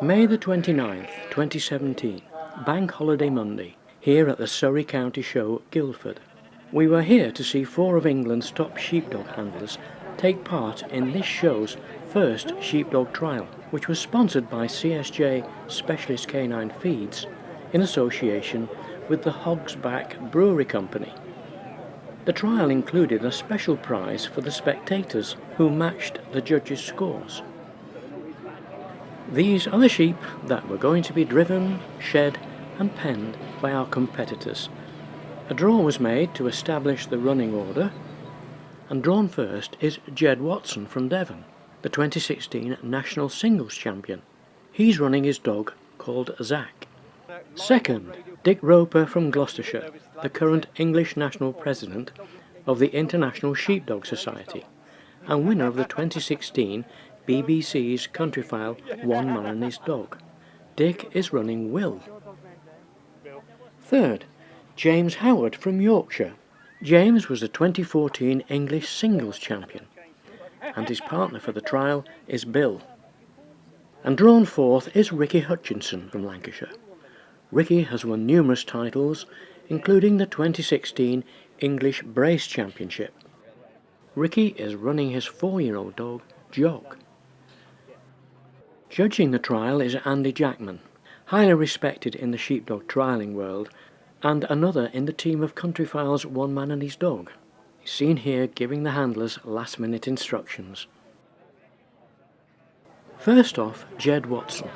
May the 29th, 2017, Bank Holiday Monday, here at the Surrey County Show, Guildford. We were here to see 4 of England's top sheepdog handlers take part in this show's first sheepdog trial, which was sponsored by CSJ Specialist Canine Feeds in association with the Hogs Brewery Company. The trial included a special prize for the spectators who matched the judges' scores. These are the sheep that were going to be driven, shed and penned by our competitors. A draw was made to establish the running order, and drawn first is Jed Watson from Devon, the 2016 National Singles Champion. He's running his dog called Zach. Second, Dick Roper from Gloucestershire, the current English National President of the International Sheepdog Society and winner of the 2016 BBC's Countryfile One Man and His Dog. Dick is running Will. Third, James Howard from Yorkshire. James was the 2014 English Singles Champion, and his partner for the trial is Bill. And drawn fourth is Ricky Hutchinson from Lancashire. Ricky has won numerous titles, including the 2016 English Brace Championship. Ricky is running his 4-year-old dog, Jog. Judging the trial is Andy Jackman, highly respected in the sheepdog trialling world, and another in the team of Countryfile's One Man and His Dog. He's seen here giving the handlers last-minute instructions. First off, Jed Watson.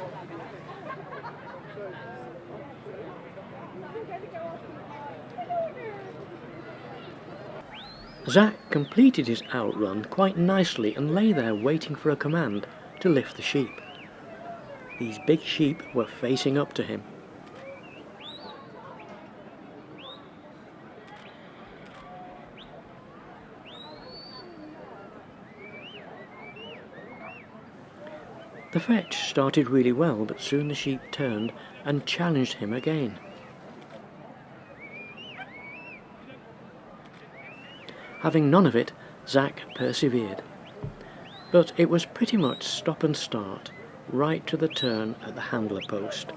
Zach completed his outrun quite nicely and lay there waiting for a command to lift the sheep. These big sheep were facing up to him. The fetch started really well, but soon the sheep turned and challenged him again. Having none of it, Zach persevered. But it was pretty much stop and start, right to the turn at the handler post.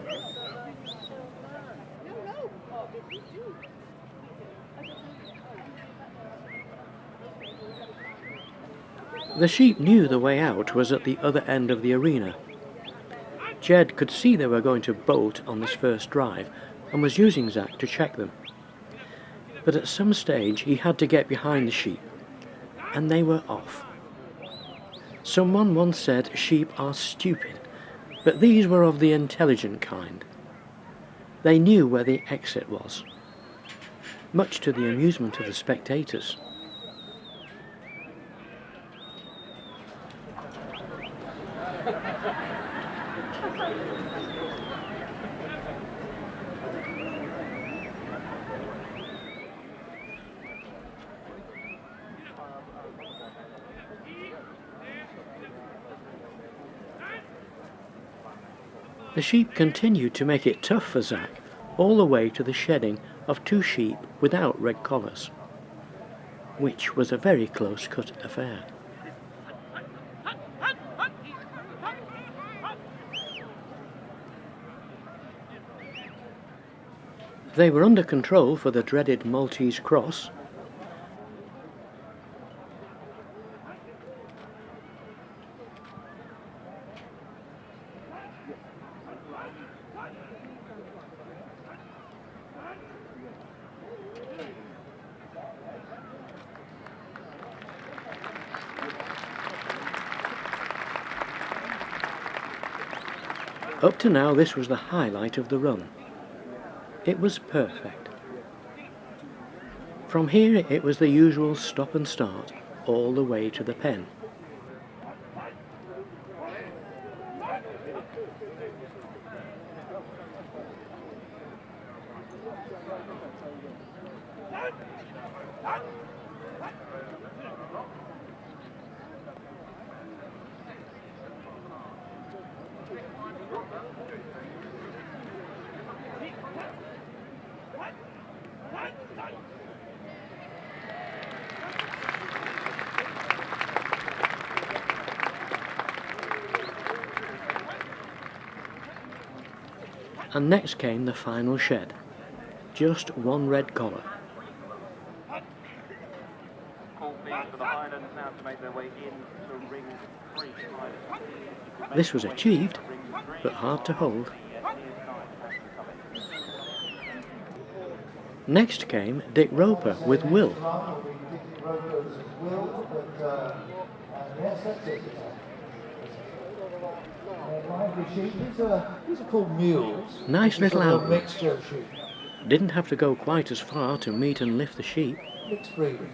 The sheep knew the way out was at the other end of the arena. Jed could see they were going to bolt on this first drive and was using Zach to check them. But at some stage he had to get behind the sheep, and they were off. Someone once said sheep are stupid, but these were of the intelligent kind. They knew where the exit was, much to the amusement of the spectators. The sheep continued to make it tough for Zach, all the way to the shedding of 2 sheep without red collars, which was a very close-cut affair. They were under control for the dreaded Maltese Cross. Up to now, this was the highlight of the run. It was perfect. From here it was the usual stop and start all the way to the pen. And next came the final shed. Just one red collar. This was achieved, but hard to hold. Next came Dick Roper with Will. These are called mules. Nice little outlook. Didn't have to go quite as far to meet and lift the sheep. Mixed breeding.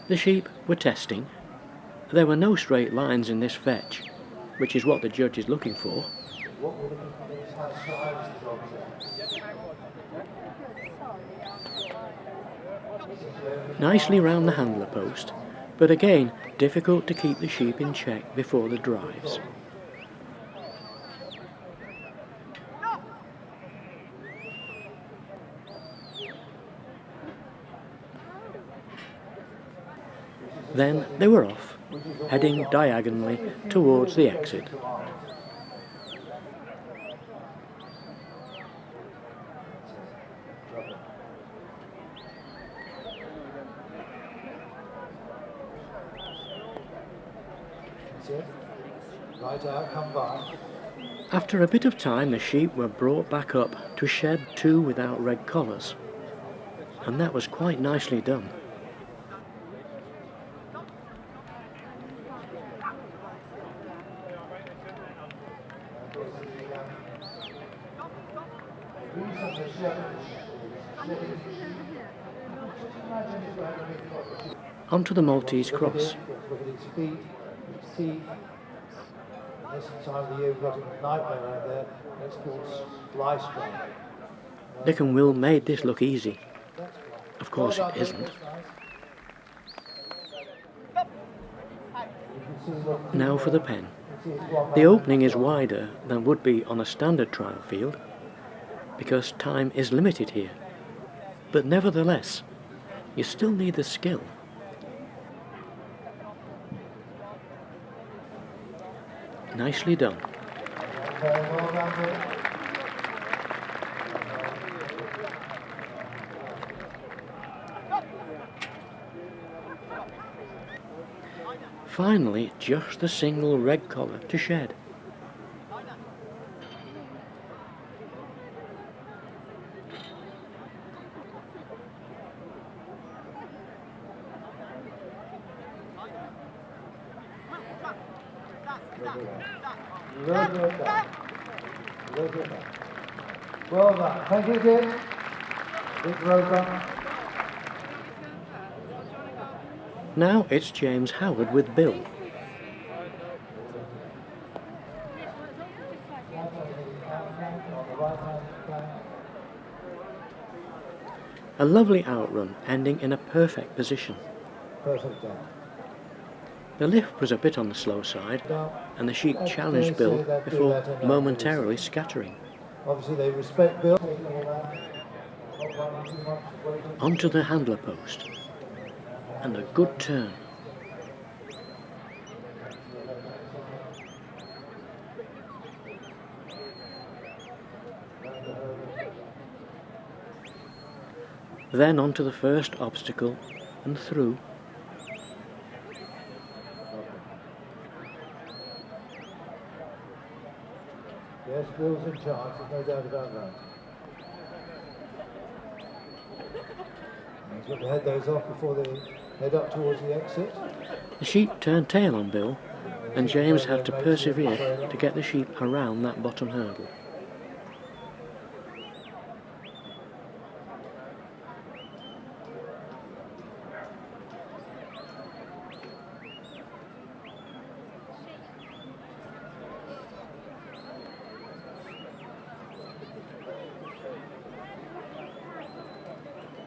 The sheep were testing. There were no straight lines in this fetch, which is what the judge is looking for. Nicely round the handler post, but again difficult to keep the sheep in check before the drives. Then they were off, heading diagonally towards the exit. Right out, come by. After a bit of time, the sheep were brought back up to shed 2 without red collars, and that was quite nicely done. Onto the Maltese Cross. Look at his feet, his teeth. This time of the year we've got a nightmare out there. It's called fly strike. Dick and Will made this look easy. Of course it isn't. Now for the pen. The opening is wider than would be on a standard trial field, because time is limited here. But nevertheless, you still need the skill. Nicely done. Finally, just the single red collar to shed. Well done. Thank you, Dick. Dick Roper. Now it's James Howard with Bill. A lovely outrun ending in a perfect position. Perfect day. The lift was a bit on the slow side, and the sheep challenged Bill before momentarily scattering. Obviously they respect Bill. Onto the handler post, and a good turn. Then onto the first obstacle and through. Yes, Bill's in charge, there's no doubt about that. He's got to head those off before they head up towards the exit. The sheep turned tail on Bill, and James had to persevere to get the sheep around that bottom hurdle.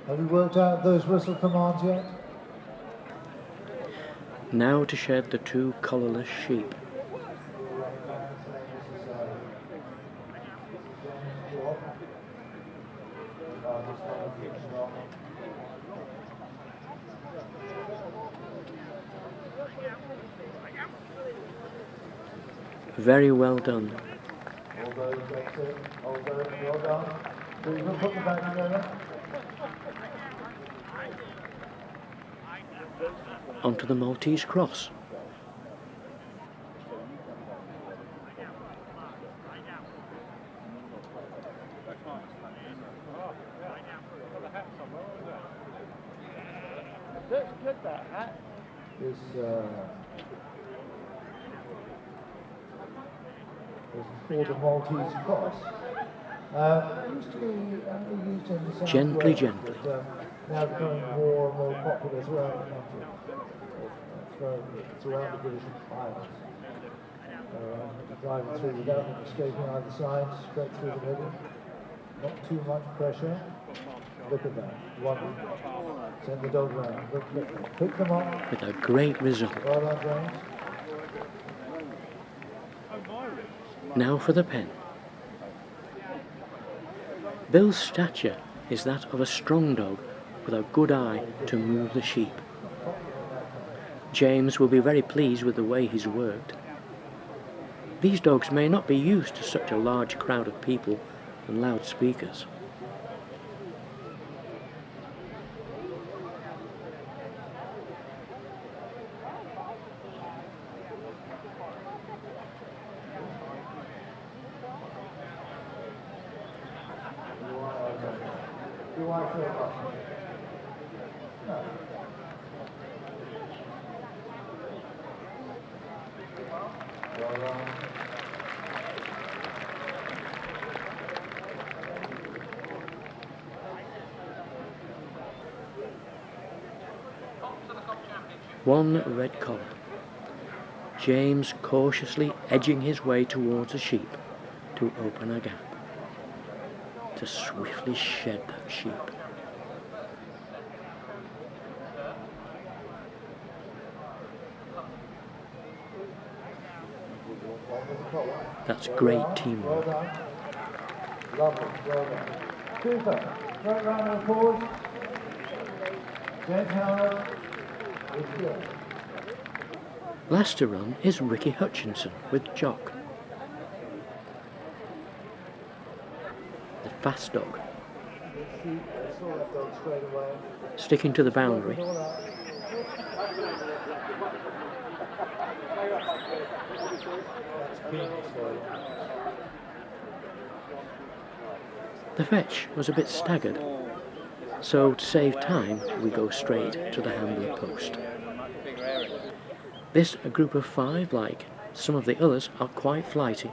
Have you worked out those whistle commands yet? Now to shed the 2 collarless sheep. Very well done. All those, that's it. All those, well done. So you can put them back together. Onto the Maltese Cross. This is called the Maltese Cross. It used to be used in the South Gently, Wales, gently. but now becoming more and more popular throughout the country. It's around the British Isles. Driving through without them escaping either side, straight through the middle. Not too much pressure. Look at that. One. Send the dog round. Look. Pick them up. With a great result. Well done, James. Now for the pen. Bill's stature is that of a strong dog with a good eye to move the sheep. James will be very pleased with the way he's worked. These dogs may not be used to such a large crowd of people and loudspeakers. Do I feel lucky? No. Well done. One red collar. James cautiously edging his way towards a sheep to open a gap, to swiftly shed that sheep. That's great teamwork. Well done. Lovely. Well done. Super. Great round of applause. Jed Howard. It's good. Last to run is Ricky Hutchinson with Jock, the fast dog, I saw that dog straight away. sticking to the boundary. The fetch was a bit staggered, so to save time we go straight to the handler post. This a group of 5, like some of the others, are quite flighty.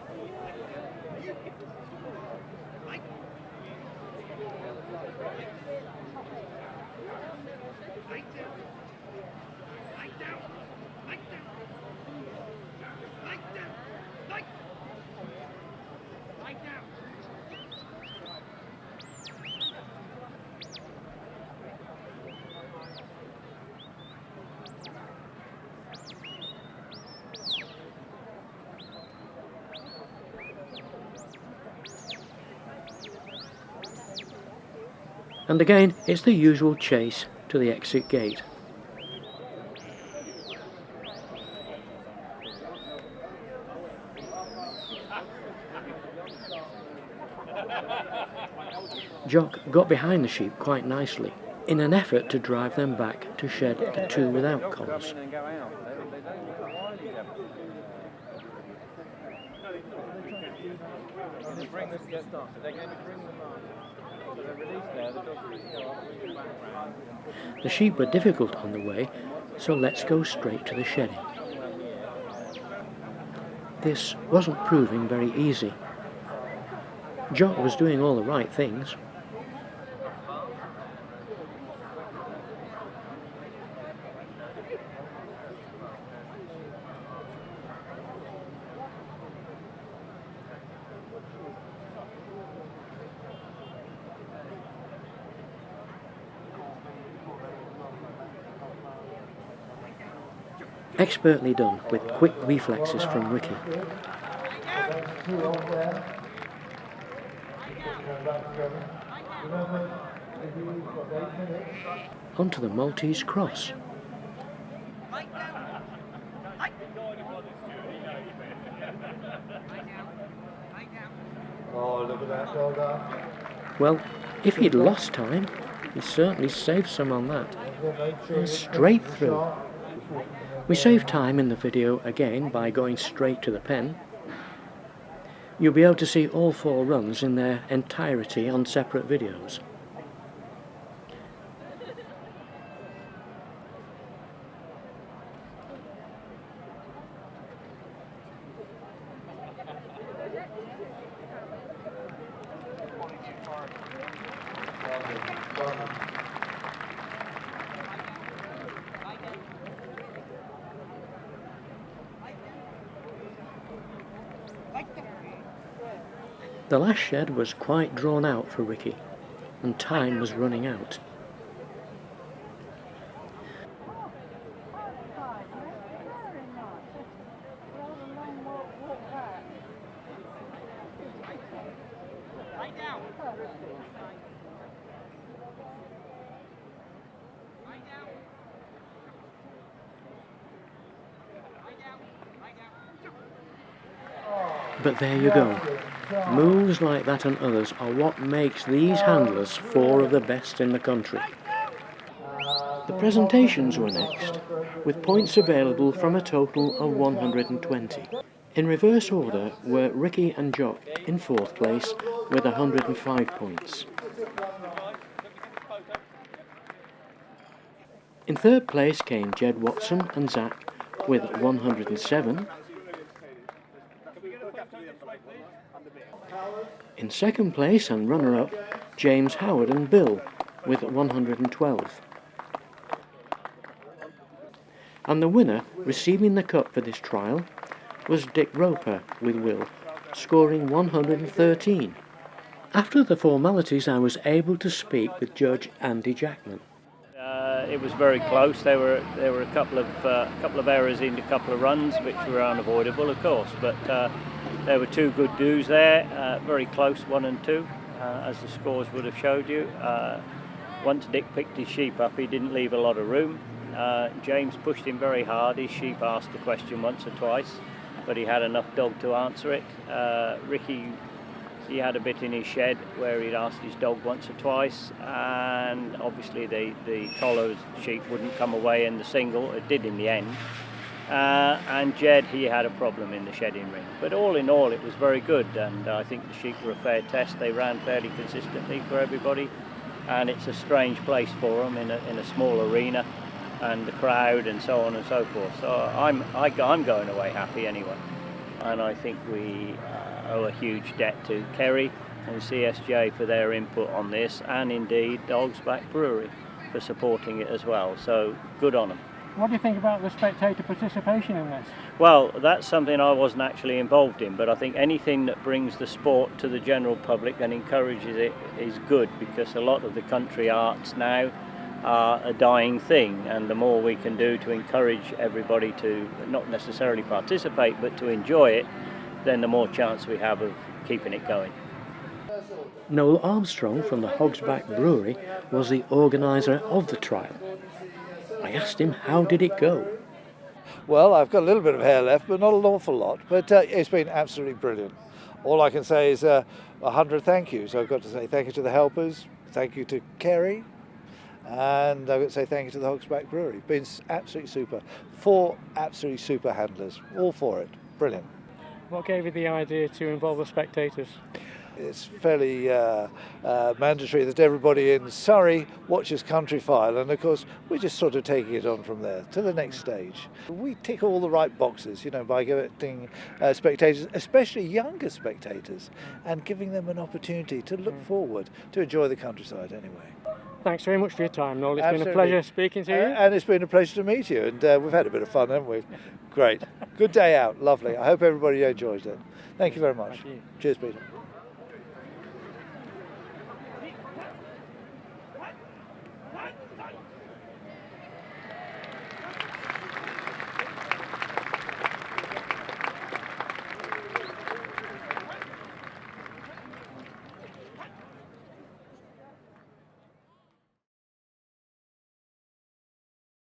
And again, it's the usual chase to the exit gate. Jock got behind the sheep quite nicely in an effort to drive them back to shed the 2 without collars. The sheep were difficult on the way, so let's go straight to the shedding. This wasn't proving very easy. Jock was doing all the right things. Expertly done, with quick reflexes from Ricky. Onto the Maltese Cross. Oh, look at that, well done. Well, if he'd lost time, he certainly saved some on that. And then make sure And you straight finish the through. shot. We save time in the video again by going straight to the pen. You'll be able to see all 4 runs in their entirety on separate videos. The last shed was quite drawn out for Ricky, and time was running out. But there you go. Moves like that and others are what makes these handlers 4 of the best in the country. The presentations were next, with points available from a total of 120. In reverse order were Ricky and Jock in 4th place with 105 points. In 3rd place came Jed Watson and Zach with 107. In 2nd place and runner-up, James Howard and Bill with 112. And the winner, receiving the cup for this trial, was Dick Roper with Will, scoring 113. After the formalities, I was able to speak with Judge Andy Jackman. It was very close. There were a couple of errors in a couple of runs, which were unavoidable, of course. But there were 2 good do's there, very close, 1 and 2, as the scores would have showed you. Once Dick picked his sheep up, he didn't leave a lot of room. James pushed him very hard. His sheep asked the question once or twice, but he had enough dog to answer it. Ricky, he had a bit in his shed where he'd asked his dog once or twice, and obviously the collar sheep wouldn't come away in the single. It did in the end. And Jed, he had a problem in the shedding ring. But all in all, it was very good, and I think the sheep were a fair test. They ran fairly consistently for everybody, and it's a strange place for them in a small arena, and the crowd and so on and so forth. So I'm going away happy anyway. And I think we owe a huge debt to Kerry and CSJ for their input on this, and indeed Hogs Brewery for supporting it as well. So good on them. What do you think about the spectator participation in this? Well, that's something I wasn't actually involved in, but I think anything that brings the sport to the general public and encourages it is good, because a lot of the country arts now are a dying thing, and the more we can do to encourage everybody to not necessarily participate but to enjoy it, then the more chance we have of keeping it going. Noel Armstrong from the Hogs Brewery was the organiser of the trial. I asked him, how did it go? Well, I've got a little bit of hair left, but not an awful lot. But it's been absolutely brilliant. All I can say is 100 thank yous. I've got to say thank you to the helpers, thank you to Kerry, and I've got to say thank you to the Hogs Brewery. Been absolutely super. 4 absolutely super handlers, all for it. Brilliant. What gave you the idea to involve the spectators? It's fairly mandatory that everybody in Surrey watches Country File, and of course we're just sort of taking it on from there to the next stage. We tick all the right boxes, by getting spectators, especially younger spectators, and giving them an opportunity to look forward, to enjoy the countryside anyway. Thanks very much for your time, Noel. It's Absolutely. been a pleasure speaking to you. And it's been a pleasure to meet you, and we've had a bit of fun, haven't we? Great. Good day out. Lovely. I hope everybody enjoys it. Thank you very much. Thank you. Cheers, Peter.